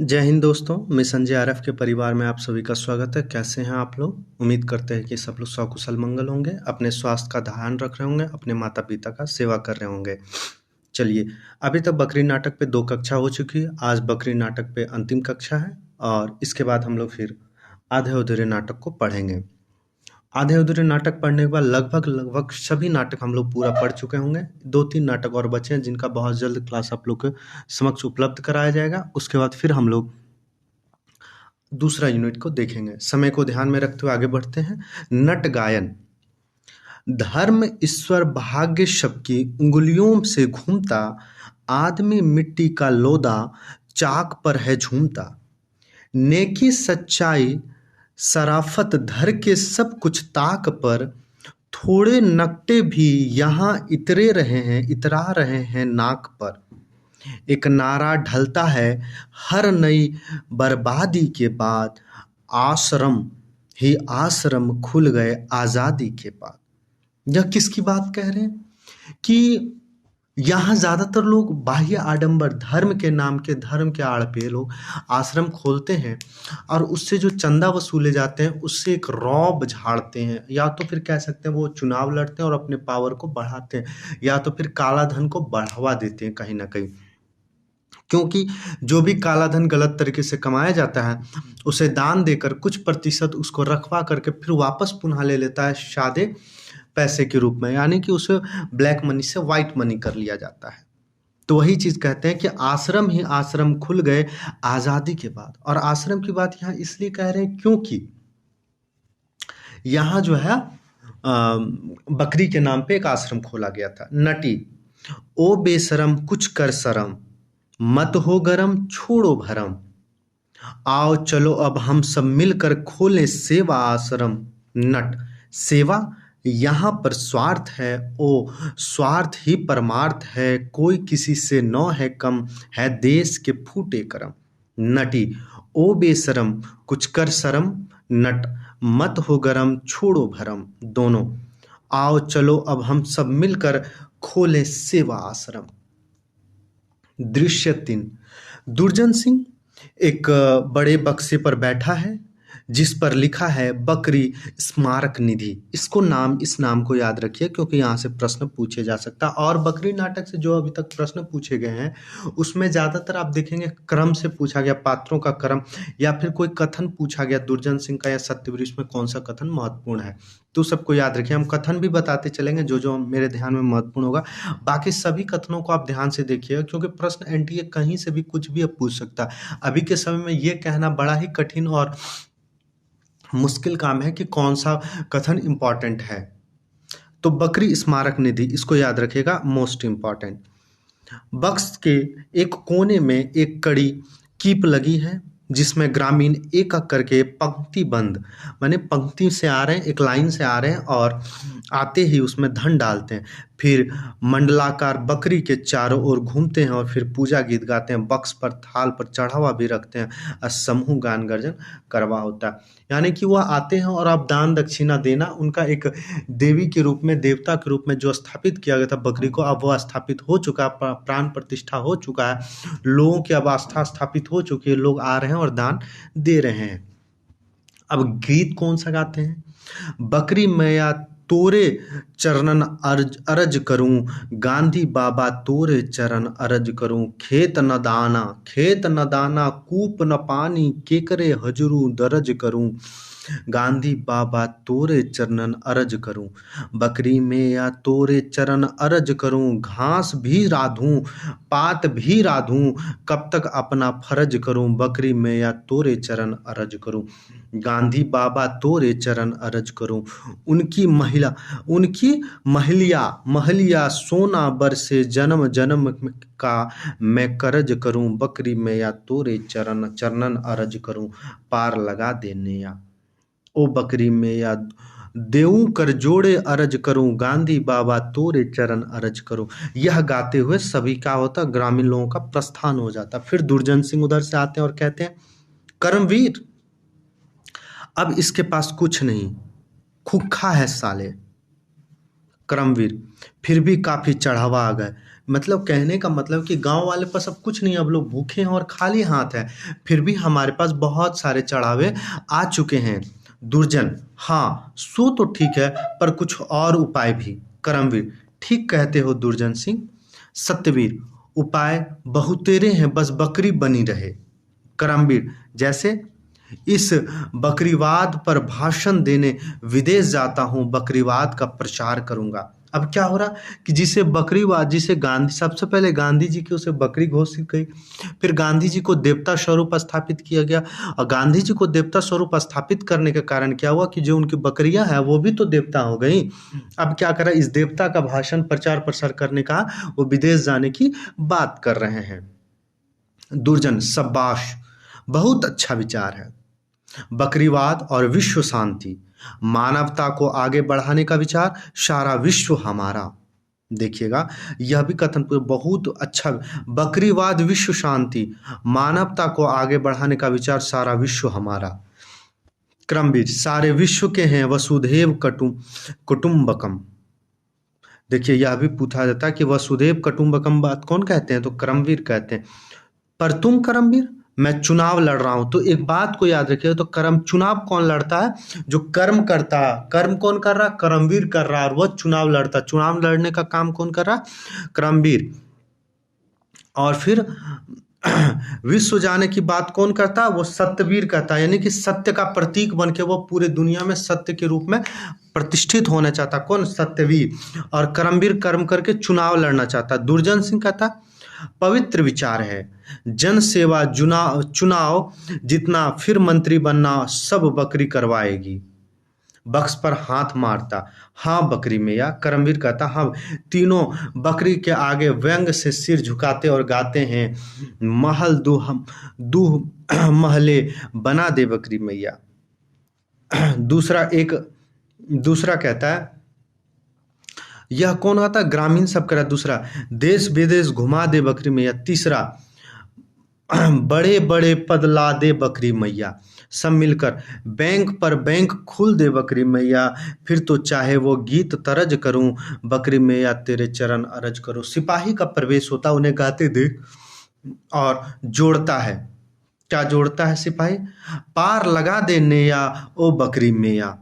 जय हिंद दोस्तों, मैं संजय आरएफ के परिवार में आप सभी का स्वागत है। कैसे हैं आप लोग? उम्मीद करते हैं कि सब लोग सकुशल मंगल होंगे, अपने स्वास्थ्य का ध्यान रख रहे होंगे, अपने माता-पिता का सेवा कर रहे होंगे। चलिए, अभी तक बकरी नाटक पे 2 कक्षा हो चुकी है, आज बकरी नाटक पे अंतिम कक्षा है और इसके बाद हम लोग फिर आधे-अधूरे नाटक को पढ़ेंगे। आधे-अधूरे नाटक पढ़ने के बाद लगभग सभी नाटक हम लोग पूरा पढ़ चुके होंगे। 2-3 नाटक और बचे हैं जिनका बहुत जल्द क्लास आप लोग के समक्ष उपलब्ध कराया जाएगा। उसके बाद फिर हम लोग दूसरा यूनिट को देखेंगे। समय को ध्यान में रखते हुए आगे बढ़ते हैं। नट गायन। धर्म ईश्वर भाग्य सबकी उंगलियों से घूमता, आदमी मिट्टी का लोदा चाक पर है झूमता। नेकी सच्चाई शराफत धर के सब कुछ ताक पर, थोड़े नकटे भी यहाँ इतरा रहे हैं नाक पर। एक नारा ढलता है हर नई बर्बादी के बाद, आश्रम ही आश्रम खुल गए आज़ादी के बाद। यह किसकी बात कह रहे हैं कि यहाँ ज़्यादातर लोग बाह्य आडंबर धर्म के नाम के धर्म के आड़ पे लोग आश्रम खोलते हैं और उससे जो चंदा वसूले जाते हैं उससे एक रौब झाड़ते हैं, या तो फिर कह सकते हैं वो चुनाव लड़ते हैं और अपने पावर को बढ़ाते हैं, या तो फिर काला धन को बढ़ावा देते हैं कहीं ना कहीं। क्योंकि जो भी काला धन गलत तरीके से कमाया जाता है उसे दान देकर कुछ प्रतिशत उसको रखवा करके फिर वापस पुनः ले लेता है सादे पैसे के रूप में, यानी कि उसे ब्लैक मनी से वाइट मनी कर लिया जाता है। तो वही चीज कहते हैं कि आश्रम ही आश्रम खुल गए आजादी के बाद। और आश्रम की बात यहाँ इसलिए कह रहे हैं क्योंकि यहाँ जो है बकरी के नाम पे एक आश्रम खोला गया था। नटी। ओ बेशरम कुछ कर शरम, मत हो गरम छोड़ो भरम। आओ चलो अब हम सब मिलकर खोलें सेवा आश्रम। नट। सेवा यहाँ पर स्वार्थ है, ओ स्वार्थ ही परमार्थ है, कोई किसी से नौ है कम, है देश के फूटे करम। नटी। ओ बेशरम कुछ कर शरम, नट मत हो गरम छोड़ो भरम। दोनों। आओ चलो अब हम सब मिलकर खोलें सेवा आश्रम। दृश्य 3। दुर्जन सिंह एक बड़े बक्से पर बैठा है जिस पर लिखा है बकरी स्मारक निधि। इस नाम को याद रखिए क्योंकि यहाँ से प्रश्न पूछे जा सकता है। और बकरी नाटक से जो अभी तक प्रश्न पूछे गए हैं उसमें ज़्यादातर आप देखेंगे क्रम से पूछा गया, पात्रों का क्रम, या फिर कोई कथन पूछा गया दुर्जन सिंह का या सत्यवृष में कौन सा कथन महत्वपूर्ण है। तो सबको याद रखिए, हम कथन भी बताते चलेंगे जो जो मेरे ध्यान में महत्वपूर्ण होगा। बाकी सभी कथनों को आप ध्यान से देखिएगा क्योंकि प्रश्न एनटीए कहीं से भी कुछ भी अब पूछ सकता है। अभी के समय में ये कहना बड़ा ही कठिन और मुश्किल काम है कि कौन सा कथन इंपॉर्टेंट है। तो बकरी स्मारक निधि, इसको याद रखिएगा, मोस्ट इंपॉर्टेंट। बक्स के एक कोने में एक कड़ी कीप लगी है जिसमें ग्रामीण एक एक करके पंक्तिबंद, माने पंक्ति से आ रहे हैं, एक लाइन से आ रहे हैं और आते ही उसमें धन डालते हैं। फिर मंडलाकार बकरी के चारों ओर घूमते हैं और फिर पूजा गीत गाते हैं। बक्स पर थाल पर चढ़ावा भी रखते हैं और समूह गान गर्जन करवा होता है। यानी कि वह आते हैं और आप दान दक्षिणा देना, उनका एक देवी के रूप में, देवता के रूप में जो स्थापित किया गया था बकरी को, अब वह स्थापित हो चुका है, प्राण प्रतिष्ठा हो चुका है, लोगों की अब आस्था स्थापित हो चुकी है, लोग आ रहे हैं और दान दे रहे हैं। अब गीत कौन सा गाते हैं? बकरी मैया तोरे चरणन अरज करूं, गांधी बाबा तोरे चरण अरज करूं। खेत न दाना कूप न पानी, केकरे हजरू दरज करूं। गांधी बाबा तोरे चरणन अरज करूं, बकरी में या तोरे चरण अरज करूं। घास भी राधूं पात भी राधूं, कब तक अपना फर्ज करूं। बकरी में या तोरे चरण अरज करूं, गांधी बाबा तोरे चरण अरज करूं। उनकी महलिया सोना बरसे, जन्म जन्म का मैं करज करूं। बकरी में या तोरे चरणन अरज करूं, पार लगा देने या। ओ बकरी में या देऊं कर जोड़े अरज करूं, गांधी बाबा तोरे चरण अरज करूं। यह गाते हुए सभी का होता, ग्रामीण लोगों का प्रस्थान हो जाता। फिर दुर्जन सिंह उधर से आते हैं और कहते हैं कर्मवीर, अब इसके पास कुछ नहीं, खुखा है साले। कर्मवीर, फिर भी काफी चढ़ावा आ गए, मतलब कहने का मतलब कि गांव वाले पास अब कुछ नहीं, अब लोग भूखे हैं और खाली हाथ है, फिर भी हमारे पास बहुत सारे चढ़ावे आ चुके हैं। दुर्जन, हाँ सो तो ठीक है, पर कुछ और उपाय भी। करमवीर, ठीक कहते हो दुर्जन सिंह। सत्यवीर, उपाय बहुतेरे हैं, बस बकरी बनी रहे। करमवीर, जैसे? इस बकरीवाद पर भाषण देने विदेश जाता हूँ, बकरीवाद का प्रचार करूंगा। अब क्या हो रहा कि जिसे बकरीवाद, जिसे गांधी, सबसे पहले गांधी जी की उसे बकरी घोषित की, फिर गांधी जी को देवता स्वरूप स्थापित किया गया, और गांधी जी को देवता स्वरूप स्थापित करने के कारण क्या हुआ कि जो उनकी बकरियां हैं वो भी तो देवता हो गई। अब क्या करा, इस देवता का भाषण प्रचार प्रसार करने का वो विदेश जाने की बात कर रहे हैं। दुर्जन, शाबाश, बहुत अच्छा विचार है। बकरीवाद और विश्व शांति, मानवता को आगे बढ़ाने का विचार, सारा विश्व हमारा। देखिएगा, यह भी कथन बहुत अच्छा। बकरीवाद, विश्व शांति, मानवता को आगे बढ़ाने का विचार, सारा विश्व हमारा। क्रमवीर, सारे विश्व के हैं वसुधैव कुटुंबकम। देखिए, यह भी पूछा जाता है कि वसुधैव कुटुंबकम बात कौन कहते हैं, तो करमवीर कहते हैं। पर तुम करमवीर, मैं चुनाव लड़ रहा हूं, तो एक बात को याद रखिए, तो चुनाव कौन लड़ता है, जो कर्म करता है। कर्म कौन कर रहा है, करमवीर कर रहा है, और वह चुनाव लड़ता है। चुनाव लड़ने का काम कौन कर रहा है, करमवीर। और फिर विश्व जाने की बात कौन करता है, वो सत्यवीर कहता है, यानी कि सत्य का प्रतीक बन के वो पूरे दुनिया में सत्य के रूप में प्रतिष्ठित होना चाहता। कौन, सत्यवीर। और करमवीर कर्म करके चुनाव लड़ना चाहता। दुर्जन सिंह कहता, पवित्र विचार है, जन सेवा चुनाव जितना, फिर मंत्री बनना, सब बकरी करवाएगी। बक्स पर हाथ मारता, हाँ बकरी मैया। करमवीर कहता, हाँ। तीनों बकरी के आगे व्यंग से सिर झुकाते और गाते हैं, महल दू महले बना दे बकरी मैया। दूसरा कहता है, यह कौन आता है, ग्रामीण सब करा। दूसरा, देश विदेश घुमा दे बकरी मैया। तीसरा, बड़े बड़े पद ला दे बकरी मैया। सब मिलकर, बैंक पर बैंक खुल दे बकरी मैया, फिर तो चाहे वो गीत तरज करूं, बकरी मैया तेरे चरण अरज करूं। सिपाही का प्रवेश होता, उन्हें गाते देख और जोड़ता है। क्या जोड़ता है सिपाही, पार लगा दे नैया ओ बकरी मैया।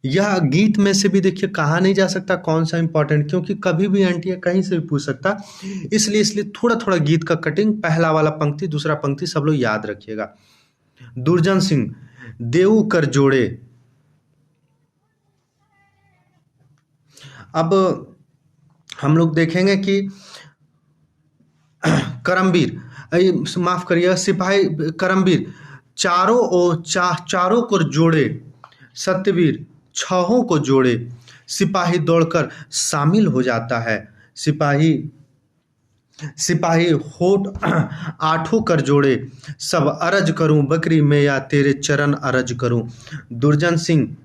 यह गीत में से भी देखिए कहा नहीं जा सकता कौन सा इंपॉर्टेंट, क्योंकि कभी भी एनटीए कहीं से भी पूछ सकता, इसलिए थोड़ा थोड़ा गीत का कटिंग, पहला वाला पंक्ति दूसरा पंक्ति सब लोग याद रखिएगा। दुर्जन सिंह, देऊ कर जोड़े। अब हम लोग देखेंगे कि करमवीर, माफ करिएगा, सिपाही करमवीर चारों को जोड़े, सत्यवीर छहों को जोड़े, सिपाही दौड़कर शामिल हो जाता है। सिपाही होठ आठों कर जोड़े, सब अरज करूं बकरी मैया तेरे चरण अरज करूं। दुर्जन सिंह,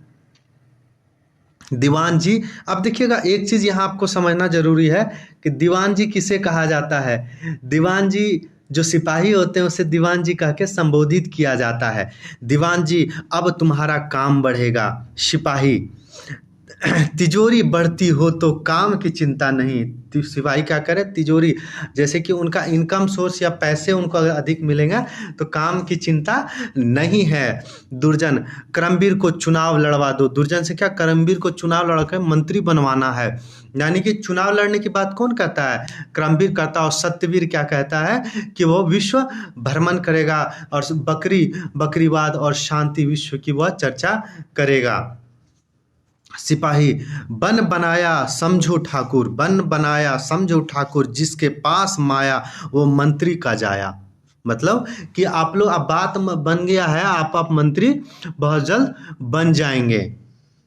दीवान जी। अब देखिएगा, एक चीज यहाँ आपको समझना जरूरी है कि दीवान जी किसे कहा जाता है। दीवान जी जो सिपाही होते हैं उसे दीवान जी कह के संबोधित किया जाता है। दीवान जी, अब तुम्हारा काम बढ़ेगा। सिपाही, तिजोरी बढ़ती हो तो काम की चिंता नहीं। सिपाही क्या करे, तिजोरी, जैसे कि उनका इनकम सोर्स या पैसे उनको अगर अधिक मिलेंगे तो काम की चिंता नहीं है। दुर्जन, करमवीर को चुनाव लड़वा दो। दुर्जन से क्या, करमवीर को चुनाव लड़कर मंत्री बनवाना है। यानी कि चुनाव लड़ने की बात कौन कहता है, करमवीर कहता है। और सत्यवीर क्या कहता है कि वो विश्व भ्रमण करेगा और बकरीवाद और शांति विश्व की वह चर्चा करेगा। सिपाही, बन बनाया समझो ठाकुर, जिसके पास माया वो मंत्री का जाया। मतलब कि आप लोग, अब बात बन गया है, आप मंत्री बहुत जल्द बन जाएंगे।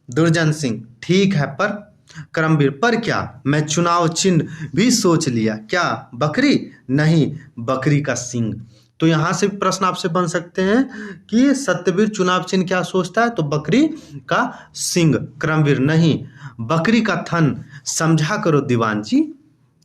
दुर्जन सिंह, ठीक है, पर करमवीर, पर क्या, मैं चुनाव चिन्ह भी सोच लिया। क्या, बकरी? नहीं, बकरी का सींग। तो यहां से प्रश्न आपसे बन सकते हैं कि सत्यवीर चुनाव चिन्ह क्या सोचता है, तो बकरी का सींग। करमवीर, नहीं, बकरी का थन। समझा करो दीवान जी।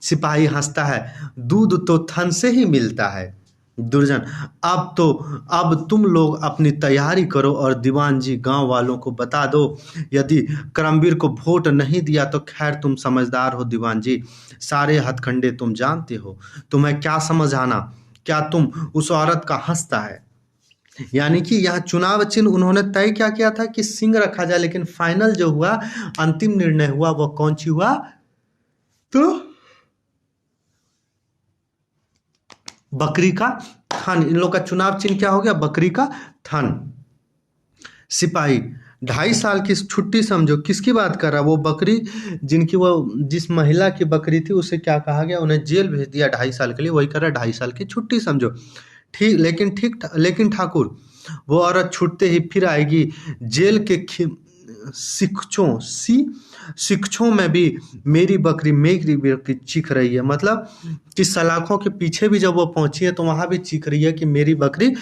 सिपाही हंसता है, दूध तो थन से ही मिलता है। दुर्जन, अब तुम लोग अपनी तैयारी करो और दीवान जी गांव वालों को बता दो। यदि करमवीर को वोट नहीं दिया तो खैर, तुम समझदार हो दीवान जी, सारे हथकंडे तुम जानते हो, तुम्हें क्या समझ आना। क्या तुम उस औरत का हंसता है। यानी कि यह चुनाव चिन्ह उन्होंने तय क्या किया था कि सिंह रखा जाए, लेकिन फाइनल जो हुआ, अंतिम निर्णय हुआ, वह कौन सी हुआ, तो बकरी का थन। इन लोग का चुनाव चिन्ह क्या हो गया, बकरी का थन। सिपाही, 2.5 साल की छुट्टी समझो, किसकी बात कर रहा है, वो बकरी जिनकी, वो जिस महिला की बकरी थी उसे क्या कहा गया, उन्हें जेल भेज दिया 2.5 साल के लिए, वही कर रहा है 2.5 साल की छुट्टी समझो। लेकिन ठाकुर, वो औरत छूटते ही फिर आएगी। जेल के शिक्षों में भी मेरी बकरी चीख रही है। मतलब कि सलाखों के पीछे भी जब वो पहुंची है तो वहां भी चीख रही है कि मेरी बकरी।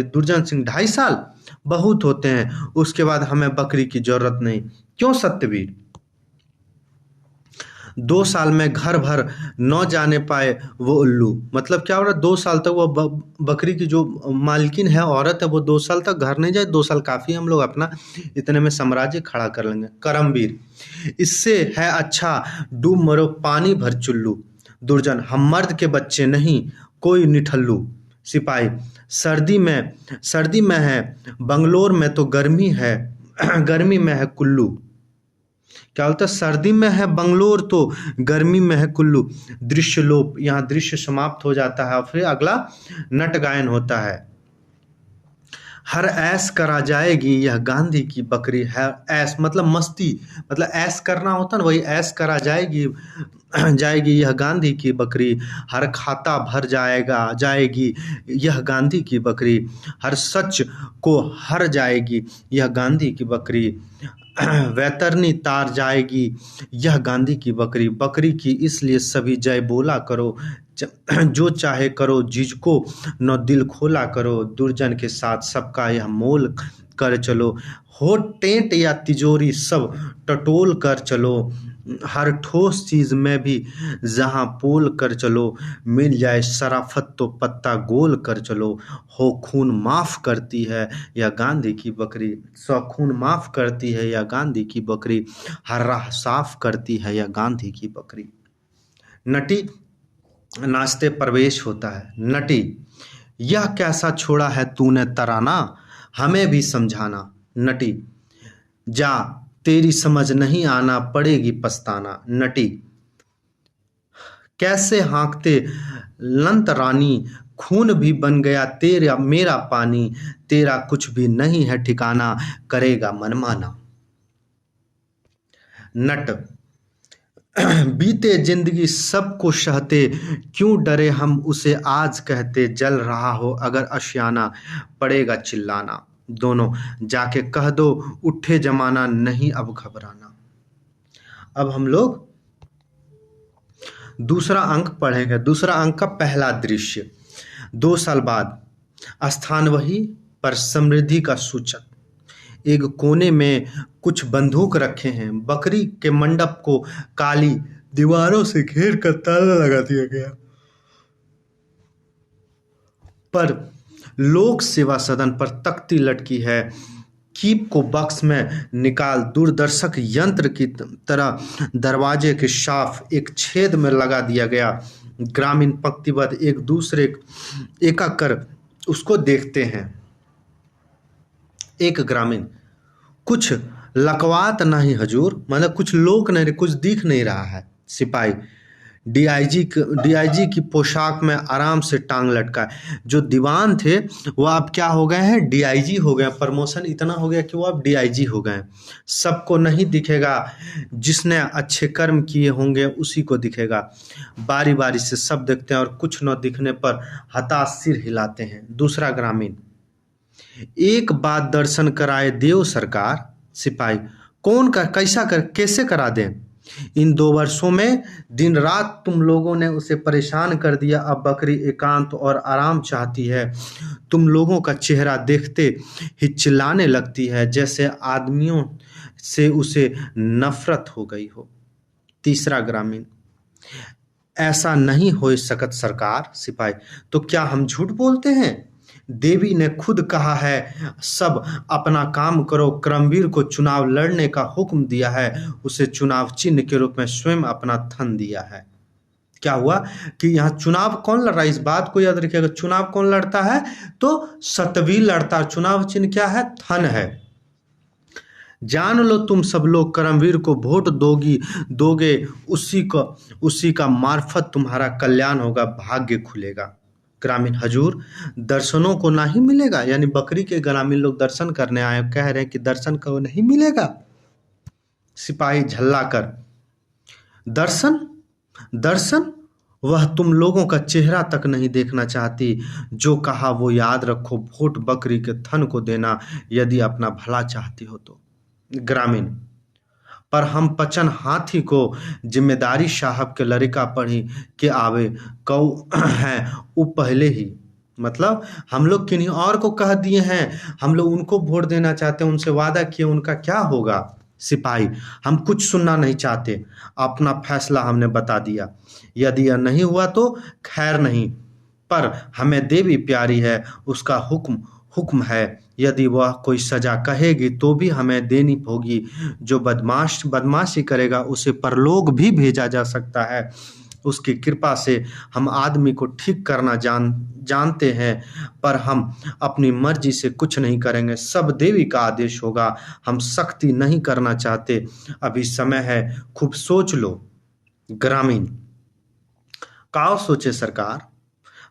दुर्जन सिंह, 2.5 साल बहुत होते हैं, उसके बाद हमें बकरी की जरूरत नहीं। क्यों सत्यवीर? 2 साल में घर भर न जाने पाए वो उल्लू। मतलब क्या हो रहा है, 2 साल तक वो बकरी की जो मालकिन है, औरत है, वो 2 साल तक घर नहीं जाए। 2 साल काफ़ी, हम लोग अपना इतने में साम्राज्य खड़ा कर लेंगे। करमवीर, इससे है अच्छा डूब मरो पानी भर चुल्लू। दुर्जन, हम मर्द के बच्चे नहीं, कोई निठल्लू। सिपाही, सर्दी में है बंगलोर में तो गर्मी है गर्मी में है कुल्लू। क्या बोलता है, सर्दी में है बंगलोर तो गर्मी में है कुल्लू। दृश्यलोप, यहाँ दृश्य समाप्त हो जाता है और फिर अगला नट गायन होता है। हर ऐश करा जाएगी यह गांधी की बकरी है। ऐश मतलब मस्ती, मतलब ऐश करना होता ना, वही ऐश करा जाएगी यह गांधी की बकरी। हर खाता भर जाएगी यह गांधी की बकरी। हर सच को हर जाएगी यह गांधी की बकरी। वैतरनी तार जाएगी यह गांधी की बकरी। बकरी की इसलिए सभी जय बोला करो, जो चाहे करो जिसको न दिल खोला करो। दुर्जन के साथ सबका यह मोल कर चलो, हो टेंट या तिजोरी सब टटोल कर चलो। हर ठोस चीज में भी जहां पोल कर चलो, मिल जाए शराफत तो पत्ता गोल कर चलो। हो खून माफ करती है या गांधी की बकरी, सौ खून माफ करती है या गांधी की बकरी। हर राह साफ करती है या गांधी की बकरी। नटी नाचते प्रवेश होता है। नटी, यह कैसा छोड़ा है तूने तराना, हमें भी समझाना। नटी, जा तेरी समझ नहीं आना पड़ेगी पछताना। नटी, कैसे हाँकते लंत रानी, खून भी बन गया तेरा मेरा पानी। तेरा कुछ भी नहीं है ठिकाना, करेगा मनमाना। नट, बीते जिंदगी सबको सहते, क्यों डरे हम उसे आज कहते। जल रहा हो अगर आशियाना, पड़ेगा चिल्लाना। दोनों, जाके कह दो उठे जमाना, नहीं अब घबराना। अब हम लोग दूसरा अंक पढ़ेंगे। दूसरा अंक का पहला दृश्य। 2 साल बाद, स्थान वही पर समृद्धि का सूचक। एक कोने में कुछ बंदूक रखे हैं। बकरी के मंडप को काली दीवारों से घेर कर ताला लगा दिया गया। पर लोक सेवा सदन पर तख्ती लटकी है। कीप को बक्स में निकाल दूरदर्शक यंत्र की तरह दरवाजे के साफ एक छेद में लगा दिया गया। ग्रामीण पंक्तिबद्ध एक दूसरे एकाकर उसको देखते हैं। एक ग्रामीण, कुछ लकवात नहीं हजूर, मतलब कुछ लोग नहीं, कुछ दिख नहीं रहा है। सिपाही, डीआईजी की पोशाक में आराम से टांग लटका। जो दीवान थे वो अब क्या हो गए हैं, डीआईजी हो गए। प्रमोशन इतना हो गया कि वो अब डीआईजी हो गए। सबको नहीं दिखेगा, जिसने अच्छे कर्म किए होंगे उसी को दिखेगा। बारी बारी से सब देखते हैं और कुछ न दिखने पर हताश सिर हिलाते हैं। दूसरा ग्रामीण, एक बात दर्शन कराए देव सरकार। सिपाही, कौन कर कैसा कर कैसे करा दें। इन 2 वर्षों में दिन रात तुम लोगों ने उसे परेशान कर दिया। अब बकरी एकांत और आराम चाहती है। तुम लोगों का चेहरा देखते ही चिल्लाने लगती है, जैसे आदमियों से उसे नफरत हो गई हो। तीसरा ग्रामीण, ऐसा नहीं हो सकत सरकार। सिपाही, तो क्या हम झूठ बोलते हैं? देवी ने खुद कहा है, सब अपना काम करो। करमवीर को चुनाव लड़ने का हुक्म दिया है, उसे चुनाव चिन्ह के रूप में स्वयं अपना थन दिया है। क्या हुआ कि यहाँ चुनाव कौन लड़ रहा है, इस बात को याद रखिएगा। चुनाव कौन लड़ता है? तो सतवीर लड़ता है। चुनाव चिन्ह क्या है? थन है। जान लो तुम सब लोग, करमवीर को वोट दोगे, उसी का मार्फत तुम्हारा कल्याण होगा, भाग्य खुलेगा। ग्रामीण, हजूर दर्शनों को नहीं मिलेगा? यानी बकरी के ग्रामीण लोग दर्शन करने आए, कह रहे हैं कि दर्शन को नहीं मिलेगा। सिपाही झल्ला कर, दर्शन दर्शन, वह तुम लोगों का चेहरा तक नहीं देखना चाहती। जो कहा वो याद रखो, वोट बकरी के थन को देना यदि अपना भला चाहती हो तो। ग्रामीण, पर हम पचन हाथी को जिम्मेदारी साहब के लड़का पढ़ी के आवे कौ हैं वो पहले ही। मतलब हम लोग किन्हीं और को कह दिए हैं, हम लोग उनको वोट देना चाहते हैं, उनसे वादा किए, उनका क्या होगा? सिपाही, हम कुछ सुनना नहीं चाहते, अपना फैसला हमने बता दिया। यदि यह नहीं हुआ तो खैर नहीं, पर हमें देवी प्यारी है, उसका हुक्म है। यदि वह कोई सजा कहेगी तो भी हमें देनी होगी। जो बदमाशी करेगा उसे परलोक भी भेजा जा सकता है। उसकी कृपा से हम आदमी को ठीक करना जानते हैं, पर हम अपनी मर्जी से कुछ नहीं करेंगे, सब देवी का आदेश होगा। हम सख्ती नहीं करना चाहते, अभी समय है, खूब सोच लो। ग्रामीण, काव सोचे सरकार,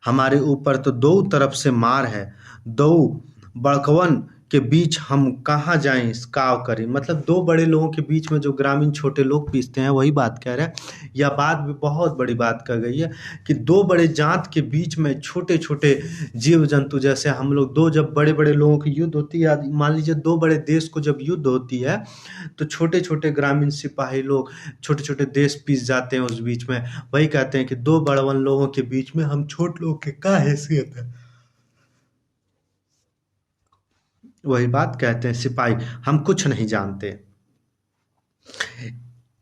हमारे ऊपर तो दो तरफ से मार है, दो बड़कवन के बीच हम कहाँ जाएं, काव करें। मतलब दो बड़े लोगों के बीच में जो ग्रामीण छोटे लोग पीसते हैं, वही बात कह रहे हैं। यह बात भी बहुत बड़ी बात कह गई है कि दो बड़े जात के बीच में छोटे छोटे जीव जंतु, जैसे हम लोग दो, जब बड़े बड़े लोगों की युद्ध होती है, मान लीजिए दो बड़े देश को जब युद्ध होती है, तो छोटे छोटे ग्रामीण सिपाही लोग छोटे छोटे देश पीस जाते हैं उस बीच में। वही कहते हैं कि दो बड़वन लोगों के बीच में हम छोट लोग के क्या हैसियत है। वही बात कहते हैं सिपाही, हम कुछ नहीं जानते।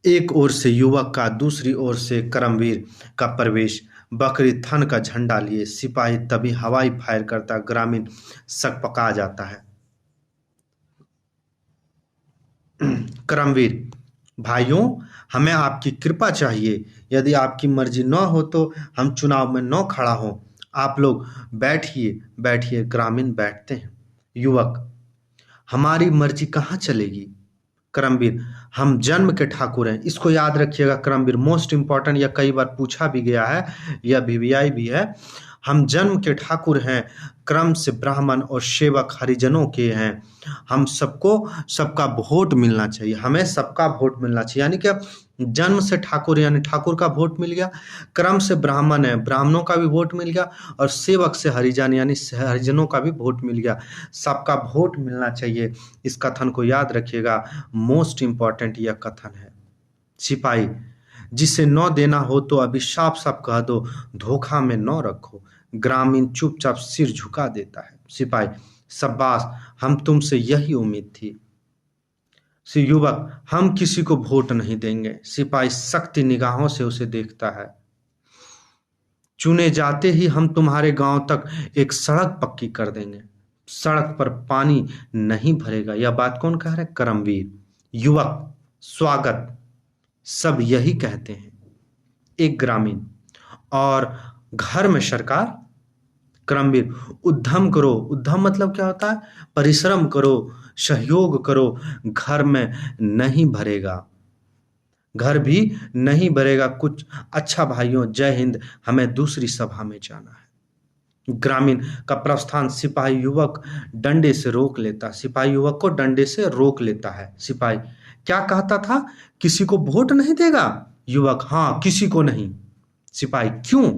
एक ओर से युवक का, दूसरी ओर से करमवीर का प्रवेश। बकरी थन का झंडा लिए सिपाही तभी हवाई फायर करता, ग्रामीण सकपका जाता है। करमवीर, भाइयों, हमें आपकी कृपा चाहिए। यदि आपकी मर्जी न हो तो हम चुनाव में न खड़ा हो। आप लोग बैठिए। ग्रामीण बैठते हैं। युवक, हमारी मर्जी कहाँ चलेगी? करमवीर, हम जन्म के ठाकुर हैं, इसको याद रखिएगा। करमवीर मोस्ट इंपॉर्टेंट, यह कई बार पूछा भी गया है, यह वीवीआई भी है। हम जन्म के ठाकुर हैं, क्रम से ब्राह्मण और सेवक हरिजनों के हैं। हम सबका वोट मिलना चाहिए, हमें सबका वोट मिलना चाहिए। यानी कि जन्म से ठाकुर, यानी ठाकुर का वोट मिल गया। क्रम से ब्राह्मण है, ब्राह्मणों का भी वोट मिल गया। और सेवक से हरिजन, यानी हरिजनों का भी वोट मिल गया। सबका वोट मिलना चाहिए। इस कथन को याद रखिएगा, मोस्ट इंपॉर्टेंट यह कथन है। सिपाही, जिसे न देना हो तो अभी साफ साफ कह दो, धोखा में न रखो। ग्रामीण चुपचाप सिर झुका देता है। सिपाही, शाबाश, हम तुमसे यही उम्मीद थी। युवक, हम किसी को वोट नहीं देंगे। सिपाही सख्त निगाहों से उसे देखता है। चुने जाते ही हम तुम्हारे गांव तक एक सड़क पक्की कर देंगे, सड़क पर पानी नहीं भरेगा। यह बात कौन कह रहा है? करमवीर। युवक, स्वागत, सब यही कहते हैं। एक ग्रामीण, और घर में सरकार। करमवीर, उद्यम करो। उद्यम मतलब क्या होता है? परिश्रम करो, सहयोग करो, घर में नहीं भरेगा, घर भी नहीं भरेगा कुछ। अच्छा भाइयों, जय हिंद, हमें दूसरी सभा में जाना है। ग्रामीण का प्रस्थान सिपाही युवक डंडे से रोक लेता, सिपाही युवक को डंडे से रोक लेता है। सिपाही, क्या कहता था? किसी को वोट नहीं देगा? युवक, हाँ, किसी को नहीं। सिपाही, क्यों?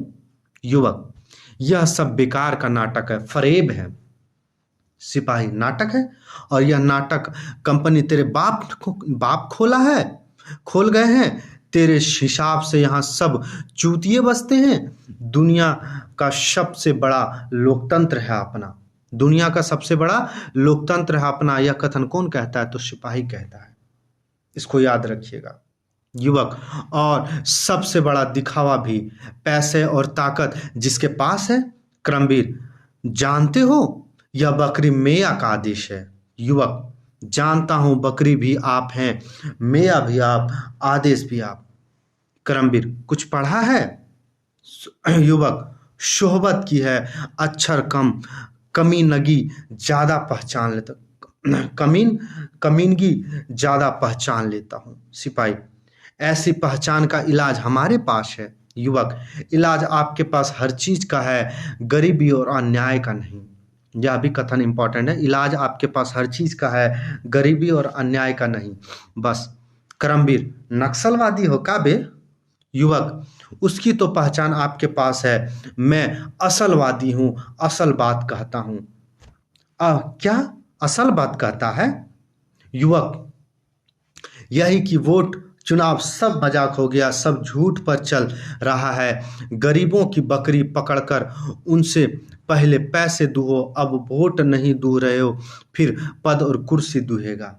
युवक, यह सब बेकार का नाटक है, फरेब है। सिपाही, नाटक है? और यह नाटक कंपनी तेरे बाप खोल गए हैं। तेरे हिसाब से यहाँ सब चूतिए बसते हैं। दुनिया का सबसे बड़ा लोकतंत्र है अपना, दुनिया का सबसे बड़ा लोकतंत्र है अपना। यह कथन कौन कहता है? तो सिपाही कहता है। इसको याद रखिएगा। युवक और सबसे बड़ा दिखावा भी पैसे और ताकत जिसके पास है। क्रमवीर जानते हो यह बकरी मेया का आदेश है। युवक जानता हूं बकरी भी आप हैं, मेया भी आप, आदेश भी आप। क्रमवीर कुछ पढ़ा है। युवक शोहबत की है, अक्षर कम, कमीनगी ज्यादा पहचान लेता, कमीनगी ज्यादा पहचान लेता हूँ। सिपाही ऐसी पहचान का इलाज हमारे पास है। युवक इलाज आपके पास हर चीज का है, गरीबी और अन्याय का नहीं। यह भी कथन इंपॉर्टेंट है, इलाज आपके पास हर चीज का है, गरीबी और अन्याय का नहीं। बस करमवीर नक्सलवादी हो का बे। युवक उसकी तो पहचान आपके पास है, मैं असलवादी हूं, असल बात कहता हूं। क्या असल बात कहता है। युवक यही कि वोट चुनाव सब मजाक हो गया, सब झूठ पर चल रहा है। गरीबों की बकरी पकड़कर उनसे पहले पैसे दुहो, अब वोट नहीं दूह रहे हो, फिर पद और कुर्सी दुहेगा।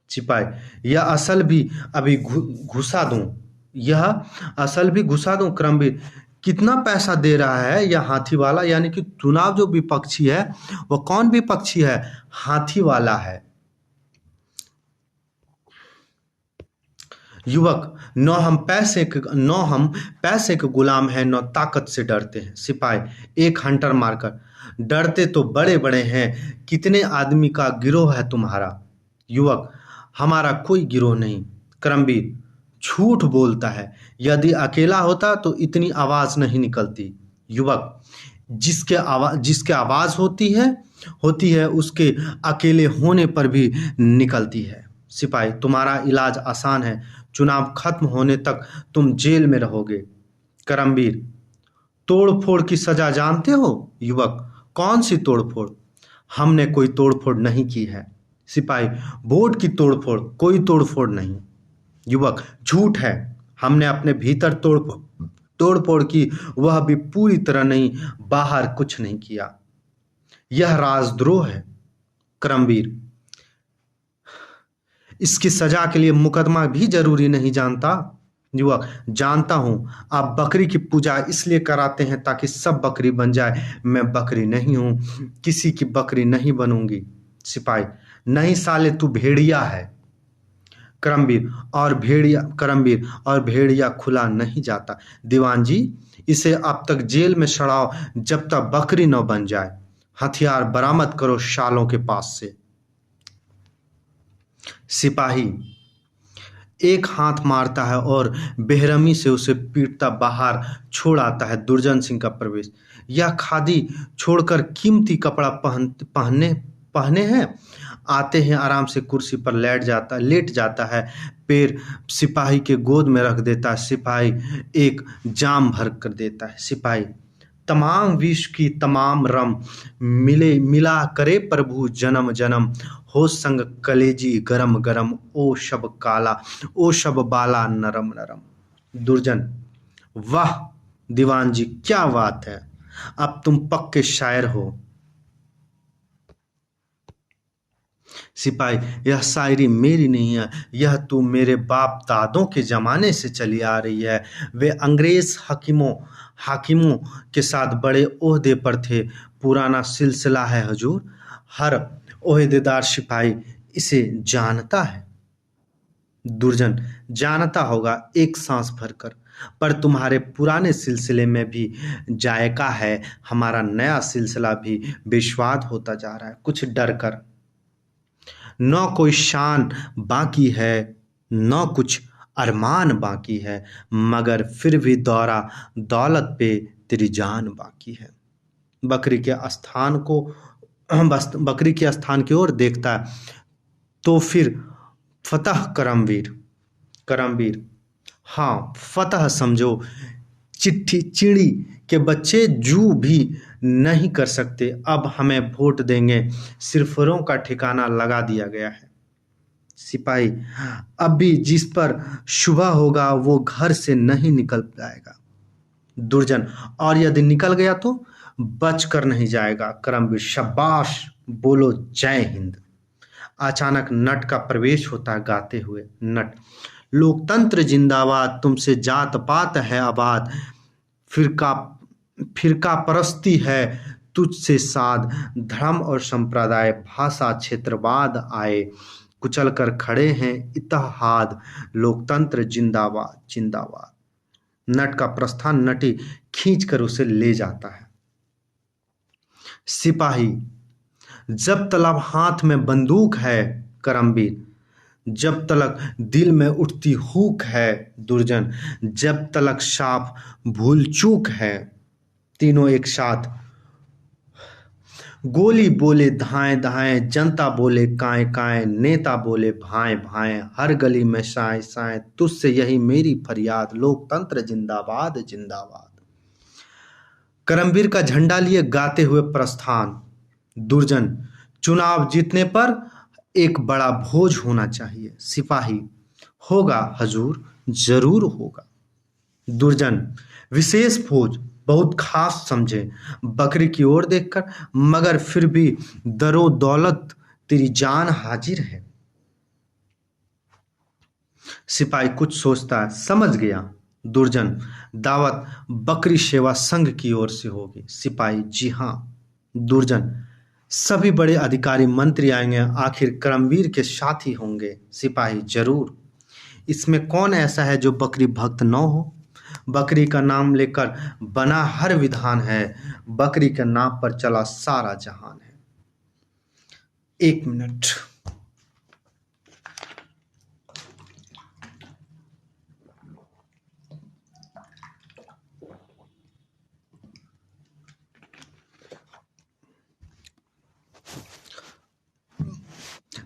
सिपाही यह असल भी अभी घुसा दूं, यह असल भी घुसा दूं। क्रमवीर कितना पैसा दे रहा है यह हाथी वाला, यानी कि चुनाव जो विपक्षी है वह कौन विपक्षी है, हाथी वाला है। युवक न हम पैसे के गुलाम हैं, न ताकत से डरते हैं। सिपाही एक हंटर मारकर, डरते तो बड़े बड़े हैं, कितने आदमी का गिरोह है तुम्हारा। युवक हमारा कोई गिरोह नहीं। करमवीर झूठ बोलता है, यदि अकेला होता तो इतनी आवाज नहीं निकलती। युवक जिसके आवाज होती है उसके अकेले होने पर भी निकलती है। सिपाही तुम्हारा इलाज आसान है, चुनाव खत्म होने तक तुम जेल में रहोगे। करमवीर तोड़फोड़ की सजा जानते हो। युवक कौन सी तोड़फोड़, हमने कोई तोड़फोड़ नहीं की है। सिपाही वोट की तोड़फोड़, कोई तोड़फोड़ नहीं। युवक झूठ है, हमने अपने भीतर तोड़फोड़ की, वह भी पूरी तरह नहीं, बाहर कुछ नहीं किया, यह राजद्रोह है। करमवीर इसकी सजा के लिए मुकदमा भी जरूरी नहीं जानता। युवक जानता हूं, आप बकरी की पूजा इसलिए कराते हैं ताकि सब बकरी बन जाए, मैं बकरी नहीं हूं, किसी की बकरी नहीं बनूंगी। सिपाही नहीं साले तू भेड़िया है। करमवीर और भेड़िया खुला नहीं जाता। दीवान जी इसे अब तक जेल में सड़ाओ जब तक बकरी न बन जाए, हथियार बरामद करो शालों के पास से। सिपाही एक हाथ मारता है और बेरहमी से उसे पीटता बाहर छोड़ आता है। दुर्जन सिंह का प्रवेश, यह खादी छोड़कर कीमती कपड़ा पहने हैं, आते हैं आराम से कुर्सी पर लेट जाता है, पैर सिपाही के गोद में रख देता है। सिपाही एक जाम भर कर देता है। सिपाही तमाम विश्व की तमाम रम मिला करे प्रभु जन्म जन्म, हो संग कलेजी गरम गरम, ओ शब बाला नरम नरम। दुर्जन वाह दीवान जी क्या बात है, अब तुम पक्के शायर हो। सिपाही यह शायरी मेरी नहीं है, यह तो मेरे बाप दादों के जमाने से चली आ रही है। वे अंग्रेज हाकिमों के साथ बड़े ओहदे पर थे, पुराना सिलसिला है हुजूर, हर ओहदेदार सिपाही इसे जानता है। दुर्जन जानता होगा एक सांस भरकर, पर तुम्हारे पुराने सिलसिले में भी जायका है, हमारा नया सिलसिला भी बेस्वाद होता जा रहा है कुछ डर कर। न कोई शान बाकी है, न कुछ अरमान बाकी है, मगर फिर भी दौलत पे तेरी जान बाकी है। बकरी के स्थान की ओर देखता है, तो फिर फतह करमवीर हाँ फतह समझो, चिड़ी के बच्चे जू भी नहीं कर सकते, अब हमें वोट देंगे, सिरफरों का ठिकाना लगा दिया गया है। सिपाही अब भी जिस पर शुभ होगा वो घर से नहीं निकल जाएगा। दुर्जन और यदि निकल गया तो बच कर नहीं जाएगा। करमवीर शाबाश, बोलो जय हिंद। अचानक नट का प्रवेश होता है गाते हुए। नट लोकतंत्र जिंदाबाद, तुमसे जात पात है आबाद, फिरका फिरका परस्ती है तुझसे साध, धर्म और संप्रदाय भाषा क्षेत्रवाद आए, कुचल कर खड़े हैं इत्तेहाद, लोकतंत्र जिंदाबाद जिंदाबाद। नट का प्रस्थान नटी खींच कर उसे ले जाता है। सिपाही, जब तलक हाथ में बंदूक है करमबीर, जब तलक दिल में उठती हुक है दुर्जन, जब तलक साफ भूल चूक है, तीनों एक साथ। गोली बोले धाएं धाएं, जनता बोले काएं काएं, नेता बोले भाएं भाएं, हर गली में साएं साएं, तुझसे यही मेरी फरियाद, लोकतंत्र जिंदाबाद जिंदाबाद। करमबीर का झंडा लिए गाते हुए प्रस्थान। दुर्जन, चुनाव जीतने पर एक बड़ा भोज होना चाहिए। सिपाही, होगा हजूर, जरूर होगा। दुर्जन, विशेष भोज, बहुत खास समझे, बकरी की ओर देखकर, मगर फिर भी दरो दौलत तेरी जान हाजिर है। सिपाही कुछ सोचता है, समझ गया। दुर्जन, दावत बकरी सेवा संघ की ओर से होगी। सिपाही, जी हाँ। दुर्जन, सभी बड़े अधिकारी मंत्री आएंगे, आखिर करमबीर के साथी होंगे। सिपाही, जरूर। इसमें कौन ऐसा है जो बकरी भक्त न हो? बकरी का नाम लेकर बना हर विधान है, बकरी के नाम पर चला सारा जहान है। 1 मिनट।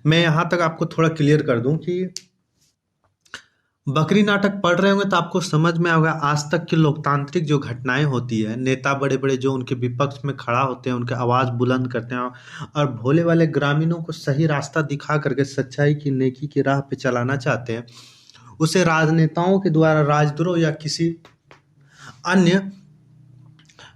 मैं यहां तक आपको थोड़ा क्लियर कर दूं कि बकरी नाटक पढ़ रहे होंगे तो आपको समझ में आएगा आज तक की लोकतांत्रिक जो घटनाएं होती है, नेता बड़े बड़े जो उनके विपक्ष में खड़ा होते हैं, उनके आवाज़ बुलंद करते हैं और भोले वाले ग्रामीणों को सही रास्ता दिखा करके सच्चाई की नेकी की राह पे चलाना चाहते हैं, उसे राजनेताओं के द्वारा राजद्रोह या किसी अन्य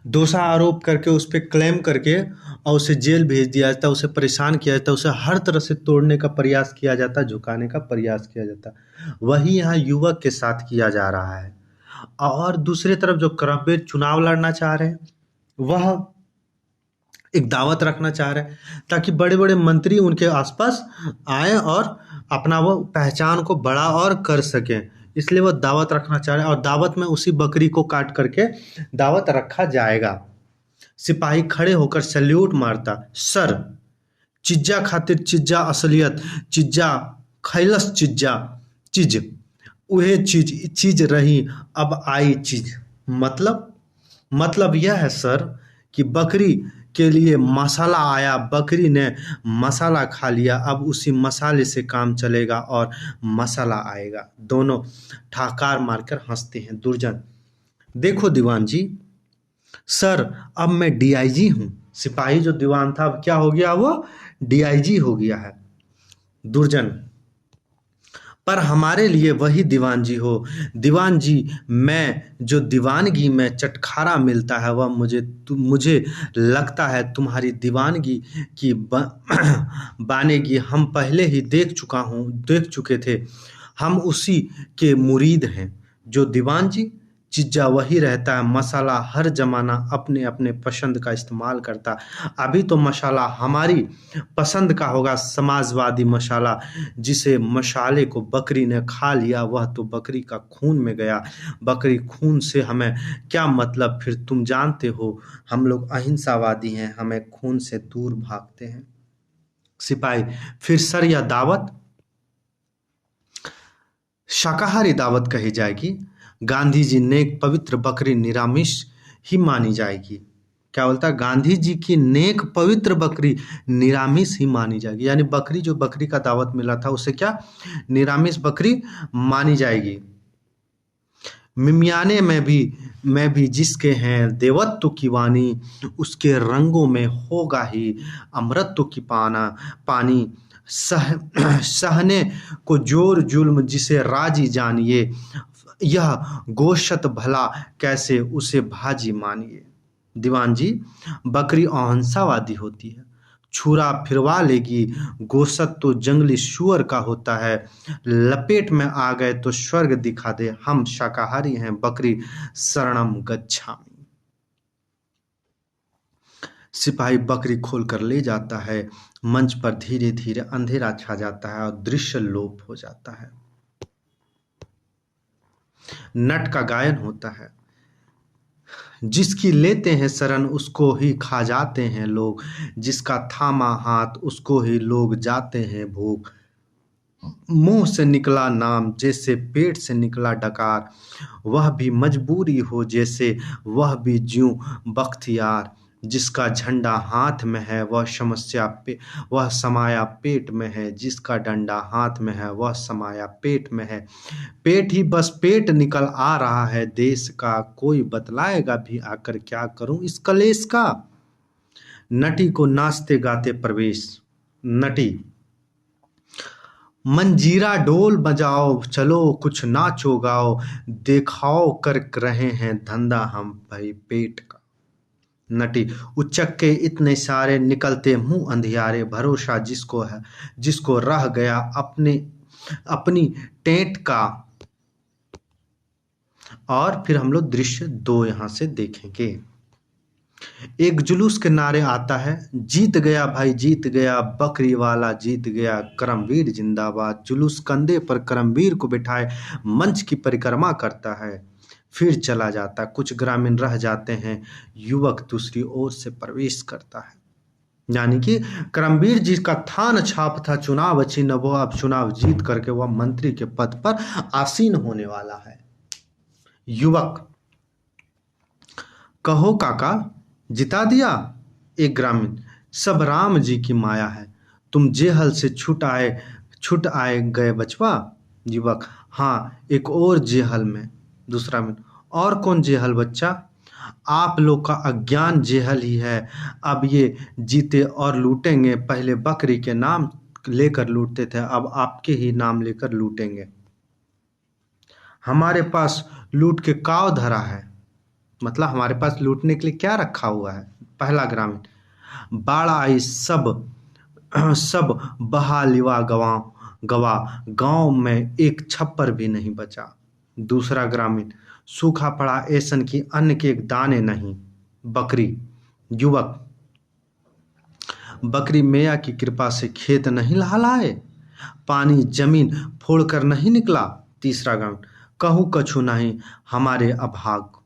दोषा आरोप करके उस पर क्लेम करके और उसे जेल भेज दिया जाता है, उसे परेशान किया जाता है, उसे हर तरह से तोड़ने का प्रयास किया जाता है, झुकाने का प्रयास किया जाता है। वही यहाँ युवक के साथ किया जा रहा है। और दूसरी तरफ जो करमबीर चुनाव लड़ना चाह रहे हैं, वह एक दावत रखना चाह रहे हैं ताकि बड़े बड़े मंत्री उनके आसपास आए और अपना वो पहचान को बड़ा और कर सकें, इसलिए वह दावत रखना चाह रहे हैं और दावत में उसी बकरी को काट करके दावत रखा जाएगा। सिपाही खड़े होकर सैल्यूट मारता, सर, चिज्जा खातिर चिज्जा असलियत, चिज्जा खैलस चिज्जा चीज, उहे चीज रही अब आई चीज। मतलब यह है सर कि बकरी के लिए मसाला आया, बकरी ने मसाला खा लिया, अब उसी मसाले से काम चलेगा और मसाला आएगा। दोनों ठाकार मारकर हंसते हैं। दुर्जन, देखो दीवान जी, सर अब मैं डीआईजी हूँ। सिपाही जो दीवान था अब क्या हो गया, वो डीआईजी हो गया है। दुर्जन, पर हमारे लिए वही दीवान जी हो। दीवान जी, मैं जो दीवानगी में चटखारा मिलता है वह मुझे लगता है तुम्हारी दीवानगी की बानेगी हम पहले ही देख चुके थे। हम उसी के मुरीद हैं। जो दीवान जी, चिज्जा वही रहता है, मसाला हर जमाना अपने अपने पसंद का इस्तेमाल करता। अभी तो मसाला हमारी पसंद का होगा, समाजवादी मसाला। जिसे मसाले को बकरी ने खा लिया वह तो बकरी का खून में गया। बकरी खून से हमें क्या मतलब, फिर तुम जानते हो हम लोग अहिंसावादी हैं, हमें खून से दूर भागते हैं। सिपाही, फिर सर यह दावत शाकाहारी दावत कही जाएगी। गांधी जी नेक पवित्र बकरी निरामिष ही मानी जाएगी। क्या बोलता है, गांधी जी की नेक पवित्र बकरी निरामिष ही मानी जाएगी, यानी बकरी जो बकरी का दावत मिला था उसे क्या निरामिष बकरी मानी जाएगी। मिमियाने में भी जिसके हैं देवत्व की वाणी, उसके रंगों में होगा ही अमृतत्व की पानी। सहने को जोर जुल्म जिसे राजी जानिए, यह गोशत भला कैसे उसे भाजी मानिए। दीवान जी, बकरी अहिंसावादी होती है छुरा फिरवा लेगी, गोश्त तो जंगली सूअर का होता है, लपेट में आ गए तो स्वर्ग दिखा दे, हम शाकाहारी हैं, बकरी शरणम गच्छामि। सिपाही बकरी खोलकर ले जाता है। मंच पर धीरे धीरे अंधेरा छा जाता है और दृश्य लोप हो जाता है। नट का गायन होता है। जिसकी लेते हैं शरण उसको ही खा जाते हैं लोग, जिसका थामा हाथ उसको ही लोग जाते हैं भोग। मुंह से निकला नाम जैसे पेट से निकला डकार, वह भी मजबूरी हो जैसे वह भी ज्यों बख्तियार। जिसका झंडा हाथ में है वह समाया पेट में है, जिसका डंडा हाथ में है वह समाया पेट में है। पेट ही बस पेट निकल आ रहा है देश का, कोई बतलाएगा भी आकर क्या करूं इस कलेश का। नटी को नाचते गाते प्रवेश। नटी मंजीरा डोल बजाओ, चलो कुछ नाचो गाओ, देखाओ कर रहे हैं धंधा हम भाई पेट का। नटी उचक के इतने सारे निकलते मुंह अंधियारे, भरोसा जिसको है जिसको रह गया अपनी टेंट का। और फिर हम लोग दृश्य 2 यहाँ से देखेंगे। एक जुलूस के नारे आता है, जीत गया भाई जीत गया, बकरी वाला जीत गया, करमवीर जिंदाबाद। जुलूस कंधे पर करमवीर को बिठाए मंच की परिक्रमा करता है, फिर चला जाता। कुछ ग्रामीण रह जाते हैं, युवक दूसरी ओर से प्रवेश करता है। यानी कि करमवीर जी का थान छाप था चुनाव चिन्ह, वो अब चुनाव जीत करके वह मंत्री के पद पर आसीन होने वाला है। युवक, कहो काका जिता दिया। एक ग्रामीण, सब राम जी की माया है, तुम जेहल से छूट आए गए बचवा। युवक, हाँ एक और जेहल में। दूसरा में, और कौन जेहल बच्चा। आप लोग का अज्ञान जेहल ही है, अब ये जीते और लूटेंगे, पहले बकरी के नाम लेकर लूटते थे, अब आपके ही नाम लेकर लूटेंगे। हमारे पास लूट के काव धरा है, मतलब हमारे पास लूटने के लिए क्या रखा हुआ है। पहला ग्रामीण, बाढ़ आई सब बहा लिवा गवा, गांव में एक छप्पर भी नहीं बचा। दूसरा ग्रामीण, सूखा पड़ा ऐसन की अन्न के एक दाने नहीं। बकरी। युवक, बकरी मैया की कृपा से खेत नहीं लहलाए, पानी जमीन फोड़कर नहीं निकला। तीसरा ग्रामीण, कहूँ कछु नहीं हमारे अभाग।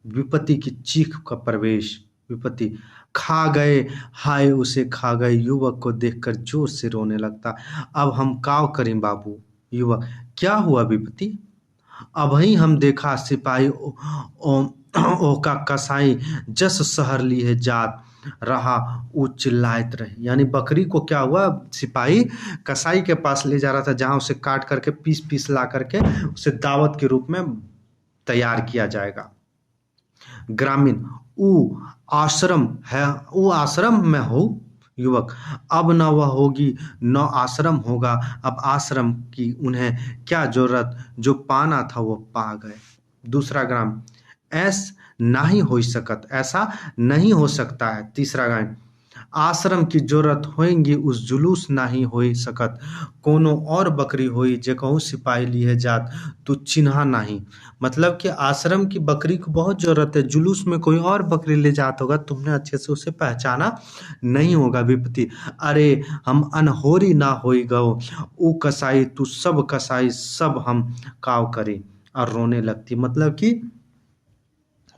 विपत्ति की चीख का प्रवेश। विपत्ति, खा गए हाय उसे खा गए, युवक को देखकर जोर से रोने लगता। अब हम काव करें बाबू। युवक, क्या हुआ विपत्ति। अबही हम देखा सिपाही ओ का कसाई जस शहर ली है जात रहा, वो चिल्लात रही। यानी बकरी को क्या हुआ, सिपाही कसाई के पास ले जा रहा था, जहां उसे काट करके पीस पीस ला करके उसे दावत के रूप में तैयार किया जाएगा। ग्रामीण, ऊ आश्रम में हो। युवक, अब न वह होगी न आश्रम होगा, अब आश्रम की उन्हें क्या जरूरत, जो पाना था वो पा गए। दूसरा ग्राम, ऐसा नहीं हो सकता है। तीसरा गायन, आश्रम की जरूरत होएंगी उस जुलूस नहीं हो सकत, कोनो और बकरी होई जे कहूँ सिपाही लिए जात तू चिन्हा नहीं। मतलब कि आश्रम की बकरी को बहुत जरूरत है, जुलूस में कोई और बकरी ले जात होगा, तुमने अच्छे से उसे पहचाना नहीं होगा। विपत्ति, अरे हम अनहोरी ना होई गो, ऊ कसाई तू सब कसाई सब हम काव करे। और रोने लगती, मतलब कि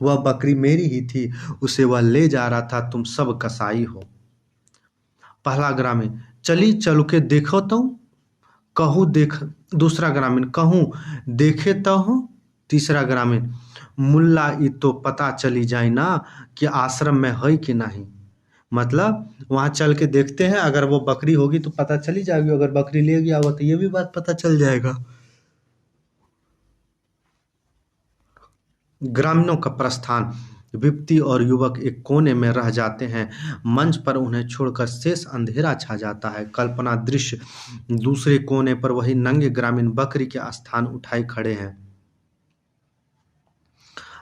वह बकरी मेरी ही थी, उसे वह ले जा रहा था, तुम सब कसाई हो। पहला ग्रामीण, चली चल के देखो तो कहूँ देख। दूसरा ग्रामीण, कहूँ देखे तो हो। तीसरा ग्रामीण, मुल्ला ई तो पता चली जाए ना कि आश्रम में है कि नहीं। मतलब वहां चल के देखते हैं, अगर वो बकरी होगी तो पता चली जाएगी, अगर बकरी ले गया हुआ तो ये भी बात पता चल जाएगा। ग्रामीणों का प्रस्थान। विपत्ति और युवक एक कोने में रह जाते हैं, मंच पर उन्हें छोड़कर शेष अंधेरा छा जाता है। कल्पना दृश्य, दूसरे कोने पर वही नंगे ग्रामीण बकरी के स्थान उठाए खड़े हैं।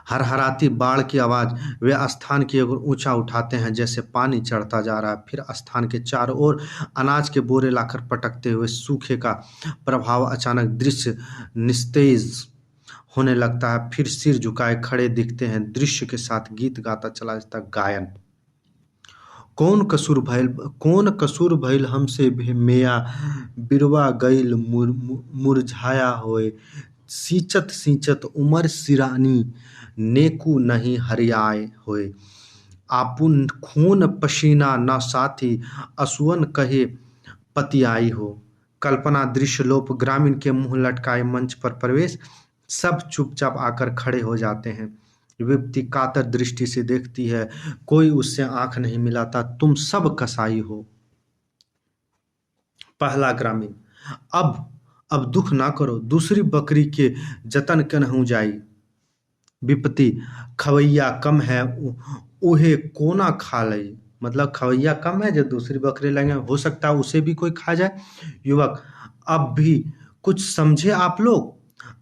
हरहराती बाढ़ की आवाज़। वे स्थान की ओर ऊंचा उठाते हैं जैसे पानी चढ़ता जा रहा है। फिर स्थान के चारों ओर अनाज के बोरे लाकर पटकते हुए सूखे का प्रभाव। अचानक दृश्य निस्तेज होने लगता है। फिर सिर झुकाए खड़े दिखते हैं। दृश्य के साथ गीत गाता चला जाता है। गायन। कौन कसूर भइल हमसे मेया बिरवा गइल मुरझाया होए। सींचत सींचत उमर सिरानी नेकू नहीं हरियाए होए। आपुन खून पसीना न साथी असुअन कहे पतियाई हो। कल्पना दृश्यलोप। ग्रामीण के मुंह लटकाए मंच पर प्रवेश। सब चुपचाप आकर खड़े हो जाते हैं। युवती कातर दृष्टि से देखती है। कोई उससे आंख नहीं मिलाता। तुम सब कसाई हो। पहला ग्रामीण। अब दुख ना करो। दूसरी बकरी के जतन कनहु जाई। विपत्ति। खवैया कम है उहे कोना खा लई। मतलब खवैया कम है जो दूसरी बकरी लेंगे, हो सकता है उसे भी कोई खा जाए। युवक। अब भी कुछ समझे आप लोग।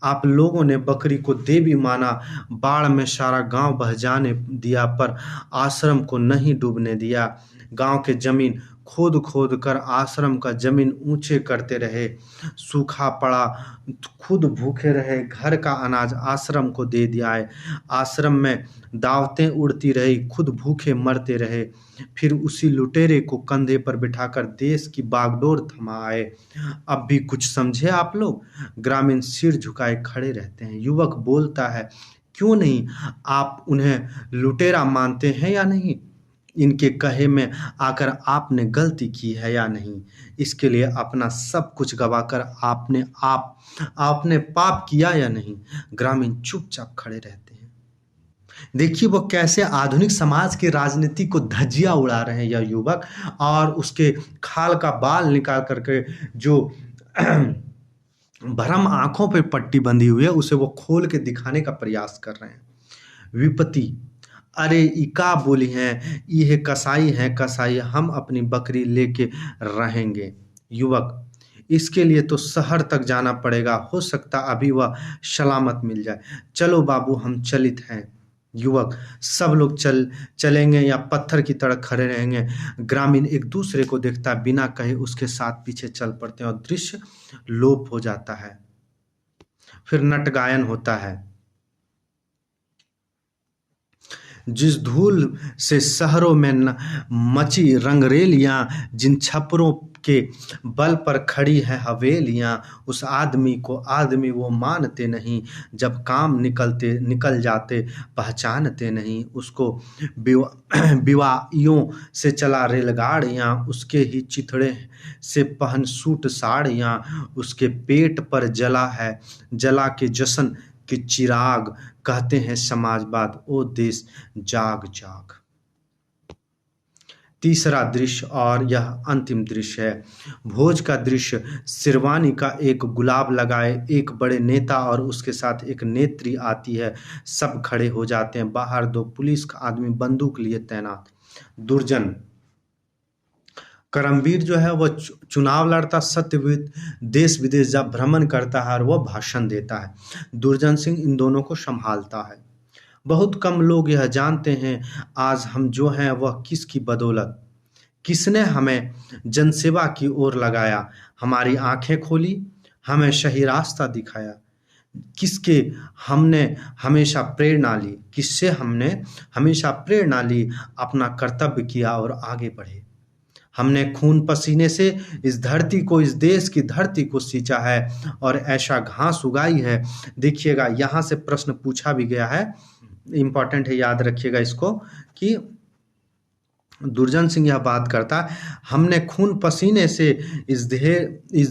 आप लोगों ने बकरी को देवी माना। बाढ़ में सारा गांव बह जाने दिया पर आश्रम को नहीं डूबने दिया। गांव के जमीन खोद खोद कर आश्रम का जमीन ऊंचे करते रहे। सूखा पड़ा, खुद भूखे रहे। घर का अनाज आश्रम को दे दिया है। आश्रम में दावतें उड़ती रही, खुद भूखे मरते रहे। फिर उसी लुटेरे को कंधे पर बिठाकर देश की बागडोर थमाए। अब भी कुछ समझे आप लोग। ग्रामीण सिर झुकाए खड़े रहते हैं। युवक बोलता है, क्यों नहीं। आप उन्हें लुटेरा मानते हैं या नहीं। इनके कहे में आकर आपने गलती की है या नहीं। इसके लिए अपना सब कुछ गवाकर आपने पाप किया या नहीं। ग्रामीण चुपचाप खड़े रहते हैं। देखिए वो कैसे आधुनिक समाज की राजनीति को धज्जियां उड़ा रहे हैं यह युवक, और उसके खाल का बाल निकाल करके जो भरम आंखों पे पट्टी बंधी हुई है उसे वो खोल के दिखाने का प्रयास कर रहे हैं। विपत्ति। अरे इका बोली हैं, ये कसाई हैं कसाई, हम अपनी बकरी लेके रहेंगे। युवक। इसके लिए तो शहर तक जाना पड़ेगा, हो सकता अभी वह सलामत मिल जाए। चलो बाबू हम चलित हैं। युवक। सब लोग चलेंगे या पत्थर की तरह खड़े रहेंगे। ग्रामीण एक दूसरे को देखता है, बिना कहे उसके साथ पीछे चल पड़ते हैं और दृश्य लोप हो जाता है। फिर नट गायन होता है। जिस धूल से शहरों में मची रंगरेलियां, जिन छपरों के बल पर खड़ी है हवेलियां, उस आदमी को आदमी वो मानते नहीं। जब काम निकल जाते पहचानते नहीं। उसको बिवाइयों से चला रेलगाड़ियां, उसके ही चिथड़े से पहन सूट साड़ियां। उसके पेट पर जला के जश्न के चिराग। कहते हैं समाजवाद, ओ देश जाग जाग। तीसरा दृश्य और यह अंतिम दृश्य है। भोज का दृश्य। शेरवानी का एक गुलाब लगाए एक बड़े नेता और उसके साथ एक नेत्री आती है। सब खड़े हो जाते हैं। बाहर दो पुलिस का आदमी बंदूक लिए तैनात। दुर्जन। करमवीर जो है वह चुनाव लड़ता, सत्यविद देश विदेश जब भ्रमण करता है और वह भाषण देता है। दुर्जन सिंह इन दोनों को संभालता है। बहुत कम लोग यह जानते हैं आज हम जो हैं वह किसकी बदौलत। किसने हमें जनसेवा की ओर लगाया, हमारी आंखें खोली, हमें सही रास्ता दिखाया। किसके हमने हमेशा प्रेरणा ली, किससे हमने हमेशा प्रेरणा ली, अपना कर्तव्य किया और आगे बढ़े। हमने खून पसीने से इस धरती को, इस देश की धरती को सींचा है और ऐसा घास उगाई है। देखिएगा यहाँ से प्रश्न पूछा भी गया है, इम्पॉर्टेंट है, याद रखिएगा इसको, कि दुर्जन सिंह यह बात करता है, हमने खून पसीने से इस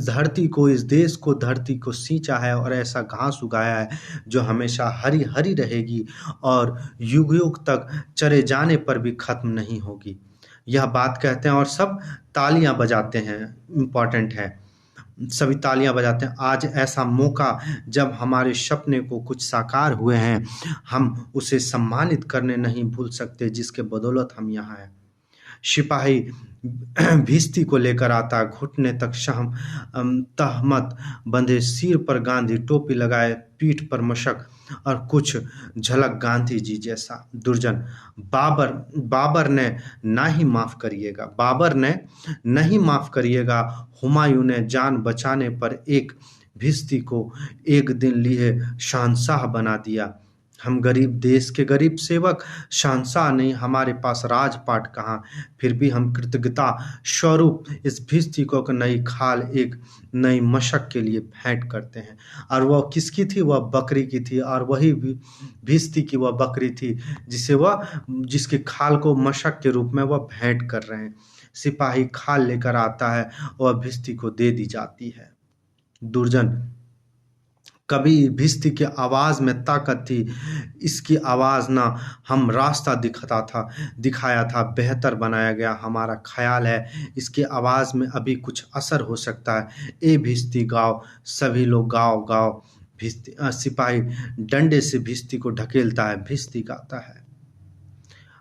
धरती को, इस देश को, धरती को सींचा है और ऐसा घास उगाया है जो हमेशा हरी हरी रहेगी और युग युग तक चरे जाने पर भी खत्म नहीं होगी। यह बात कहते हैं और सब तालियां बजाते हैं। इम्पॉर्टेंट है, सभी तालियां बजाते हैं। आज ऐसा मौका जब हमारे सपने को कुछ साकार हुए हैं, हम उसे सम्मानित करने नहीं भूल सकते जिसके बदौलत हम यहाँ हैं। सिपाही भिस्ती को लेकर आता, घुटने तक तहमत बंधे, सिर पर गांधी टोपी लगाए, पीठ पर मशक और कुछ झलक गांधी जी जैसा। दुर्जन, बाबर ने ना ही माफ करिएगा, बाबर ने नहीं माफ करिएगा। हुमायूं ने जान बचाने पर एक भिश्ती को एक दिन लिए शहंशाह बना दिया। हम गरीब देश के गरीब सेवक, शहंशाह नहीं, हमारे पास राजपाट कहाँ। फिर भी हम कृतज्ञता स्वरूप इस भिश्ती को एक नई खाल, एक नई मशक के लिए भेंट करते हैं। और वह किसकी थी? वह बकरी की थी। और वही भिश्ती की वह बकरी थी जिसकी खाल को मशक के रूप में वह भेंट कर रहे हैं। सिपाही खाल लेकर आता है, वह भिश्ती को दे दी जाती है। दुर्जन, कभी भिश्ती की आवाज में ताकत थी, इसकी आवाज ना हम रास्ता दिखाया था, बेहतर बनाया गया। हमारा ख्याल है इसकी आवाज में अभी कुछ असर हो सकता है। ए भिश्ती गाओ, सभी लोग गाओ गाओ। भिश्ती सिपाही डंडे से भिश्ती को ढकेलता है, भिश्ती गाता है।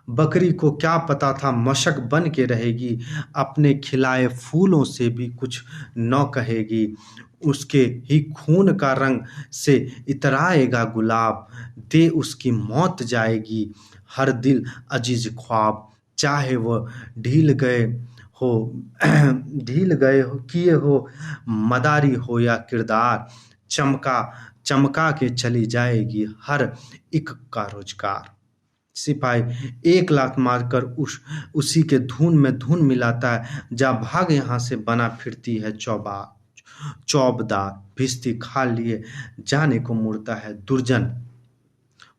बकरी को क्या पता था मशक बन के रहेगी, अपने खिलाए फूलों से भी कुछ न कहेगी। उसके ही खून का रंग से इतराएगा गुलाब, दे उसकी मौत जाएगी हर दिल अजीज ख्वाब। चाहे वह ढील गए किए हो मदारी हो या किरदार, चमका के चली जाएगी हर एक का रोजगार। सिपाही एक लात मारकर उसी के धुन में धुन मिलाता है। जा भाग यहाँ से, बना फिरती है चौबदार। भिश्ती खा लिए जाने को मुड़ता है। दुर्जन,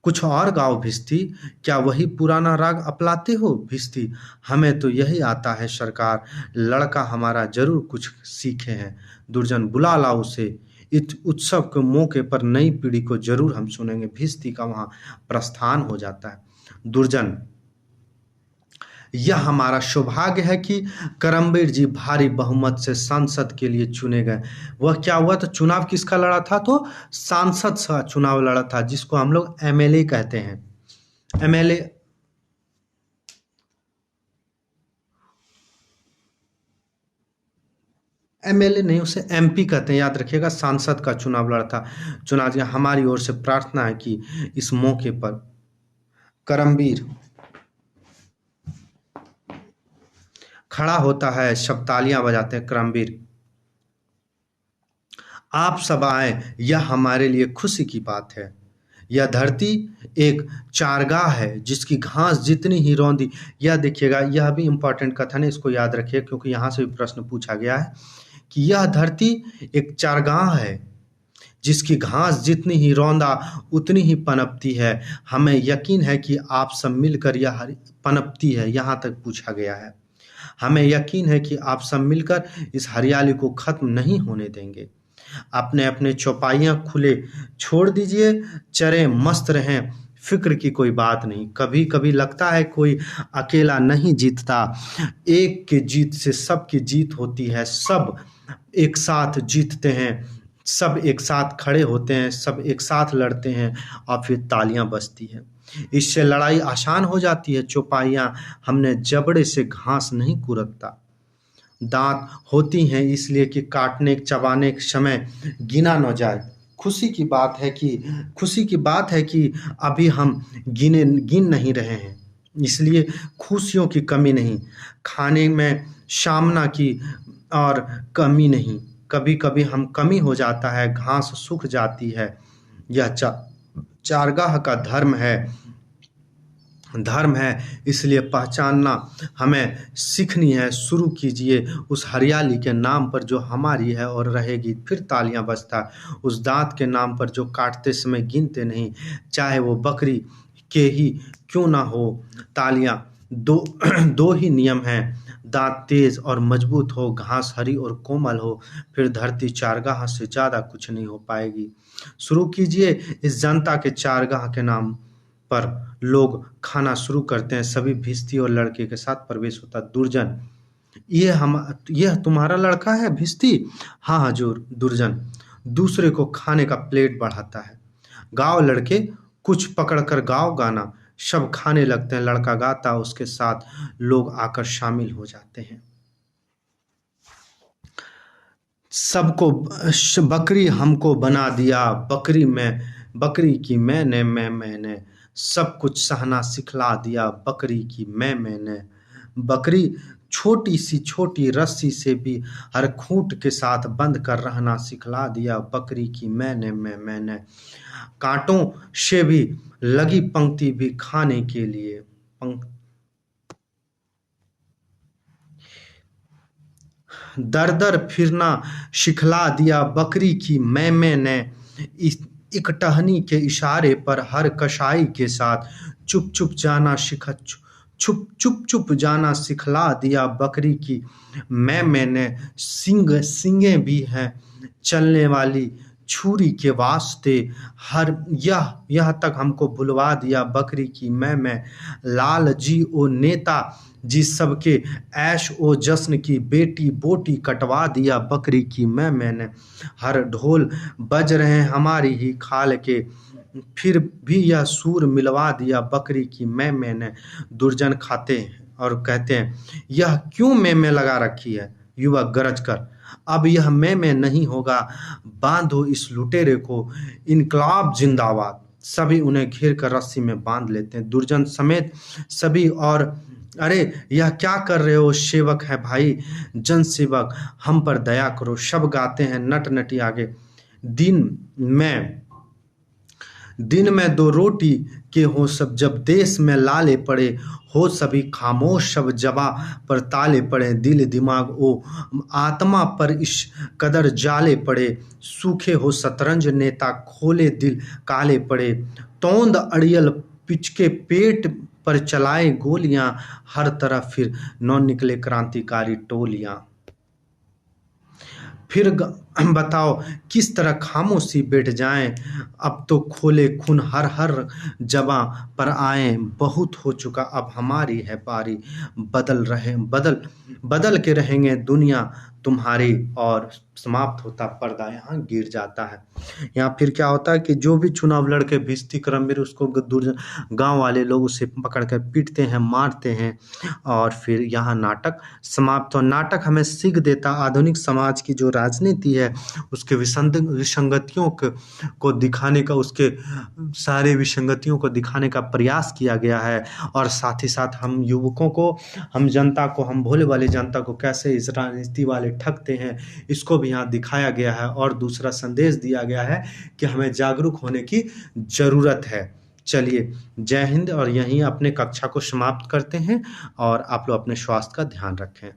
कुछ और गाओ भिश्ती, क्या वही पुराना राग अपलाते हो? भिश्ती, हमें तो यही आता है सरकार, लड़का हमारा जरूर कुछ सीखे हैं। दुर्जन, बुला लाओ उसे, इस उत्सव के मौके पर नई पीढ़ी को जरूर हम सुनेंगे। भिश्ती का वहां प्रस्थान हो जाता है। दुर्जन, यह हमारा सौभाग्य है कि करमबीर जी भारी बहुमत से सांसद के लिए चुने गए। वह क्या हुआ? तो चुनाव किसका लड़ा था? तो सांसद का चुनाव लड़ा था, जिसको हम लोग एमएलए कहते हैं। एमएलए नहीं, उसे एमपी कहते हैं, याद रखिएगा। सांसद का चुनाव लड़ा था। चुनाव हमारी ओर से प्रार्थना है कि इस मौके पर करमबीर खड़ा होता है, सब तालियां बजाते हैं। करमबीर, आप सब आए, यह हमारे लिए खुशी की बात है। यह धरती एक चारगाह है जिसकी घास जितनी ही रौंदी। यह देखिएगा, यह भी इंपॉर्टेंट कथन है, इसको याद रखिए क्योंकि यहाँ से भी प्रश्न पूछा गया है कि यह धरती एक चारगाह है जिसकी घास जितनी ही रौंदा उतनी ही पनपती है। हमें यकीन है कि आप सब मिलकर यह पनपती है, यहाँ तक पूछा गया है। हमें यकीन है कि आप सब मिलकर इस हरियाली को खत्म नहीं होने देंगे। अपने अपने चौपाइयाँ खुले छोड़ दीजिए, चरे मस्त रहें, फिक्र की कोई बात नहीं। कभी कभी लगता है कोई अकेला नहीं जीतता, एक की जीत से सबकी जीत होती है। सब एक साथ जीतते हैं, सब एक साथ खड़े होते हैं, सब एक साथ लड़ते हैं और फिर तालियां बजती हैं। इससे लड़ाई आसान हो जाती है। चौपाइयाँ हमने जबड़े से घास नहीं कुरदता, दांत होती हैं इसलिए कि काटने चबाने के समय गिना न जाए। खुशी की बात है कि अभी हम गिन नहीं रहे हैं, इसलिए खुशियों की कमी नहीं, खाने में सामना की और कमी नहीं। कभी कभी हम कमी हो जाता है, घास सूख जाती है। यह चारगाह का धर्म है, इसलिए पहचानना हमें सीखनी है। शुरू कीजिए उस हरियाली के नाम पर जो हमारी है और रहेगी। फिर तालियां बजता, उस दांत के नाम पर जो काटते समय गिनते नहीं, चाहे वो बकरी के ही क्यों ना हो। तालियां दो ही नियम हैं, दांत तेज और मजबूत हो, घास हरी और कोमल हो, फिर धरती चारगाह से ज्यादा कुछ नहीं हो पाएगी। शुरू कीजिए इस जनता के चारगाह के नाम पर लोग खाना शुरू करते हैं। सभी भिश्ती और लड़के के साथ प्रवेश होता। दुर्जन, यह तुम्हारा लड़का है भिश्ती? हाँ हजूर। दुर्जन दूसरे को खाने का प्लेट बढ़ाता है। गाओ लड़के, कुछ पकड़कर गाओ गाना। सब खाने लगते हैं, लड़का गाता, उसके साथ लोग आकर शामिल हो जाते हैं। सबको बकरी हमको बना दिया, बकरी में बकरी की मैंने सब कुछ सहना सिखला दिया बकरी की मैंने। बकरी छोटी सी छोटी रस्सी से भी हर खूंट के साथ बंध कर रहना सिखला दिया बकरी की मैंने। कांटों से भी लगी पंक्ति भी खाने के लिए दर दर फिरना सिखला दिया बकरी की मैंने। एक टहनी के इशारे पर हर कसाई के साथ चुप चुप जाना सिखला दिया बकरी की मैंने। सींगें भी हैं चलने वाली छुरी के वास्ते हर यह तक हमको भुलवा दिया बकरी की मैं। लाल जी ओ नेता जी सबके ऐश ओ जश्न की बेटी बोटी कटवा दिया बकरी की मैंने। हर ढोल बज रहे हमारी ही खाल के फिर भी यह सूर मिलवा दिया बकरी की मैंने। दुर्जन खाते हैं और कहते हैं यह क्यों मैं लगा रखी है। युवक गरज कर अब यह मैं नहीं होगा, बांधो इस लुटेरे को, इनकलाब जिंदाबाद। सभी उन्हें घेर कर रस्सी में बांध लेते हैं, दुर्जन समेत सभी। और अरे यह क्या कर रहे हो, सेवक है भाई जन सेवक, हम पर दया करो। सब गाते हैं नट नटी आगे, दिन में 2 रोटी के हो सब, जब देश में लाले पड़े हो सभी खामोश, सब जबा पर ताले पड़े, दिल दिमाग ओ आत्मा पर इस कदर जाले पड़े। सूखे हो शतरंज नेता खोले दिल काले पड़े, तोंद अड़ियल पिचके पेट पर चलाए गोलियां, हर तरफ फिर नौ निकले क्रांतिकारी टोलियां। फिर बताओ किस तरह खामोशी बैठ जाएं, अब तो खोले खून हर जबां पर आए। बहुत हो चुका अब हमारी है पारी, बदल के रहेंगे दुनिया तुम्हारी। और समाप्त होता पर्दा, यहाँ गिर जाता है। यहाँ फिर क्या होता है कि जो भी चुनाव लड़के भिस्ती क्रमवीर उसको गांव वाले लोग उसे पकड़कर पीटते हैं, मारते हैं और फिर यहाँ नाटक समाप्त हो। नाटक हमें सीख देता आधुनिक समाज की जो राजनीति है उसके विसंगतियों को दिखाने का, उसके सारे विसंगतियों को दिखाने का प्रयास किया गया है। और साथ ही साथ हम युवकों को, हम जनता को, हम भोले वाली जनता को कैसे इस राजनीति वाले ठगते हैं इसको भी यहाँ दिखाया गया है। और दूसरा संदेश दिया गया है कि हमें जागरूक होने की जरूरत है। चलिए जय हिंद, और यहीं अपने कक्षा को समाप्त करते हैं और आप लोग अपने स्वास्थ्य का ध्यान रखें।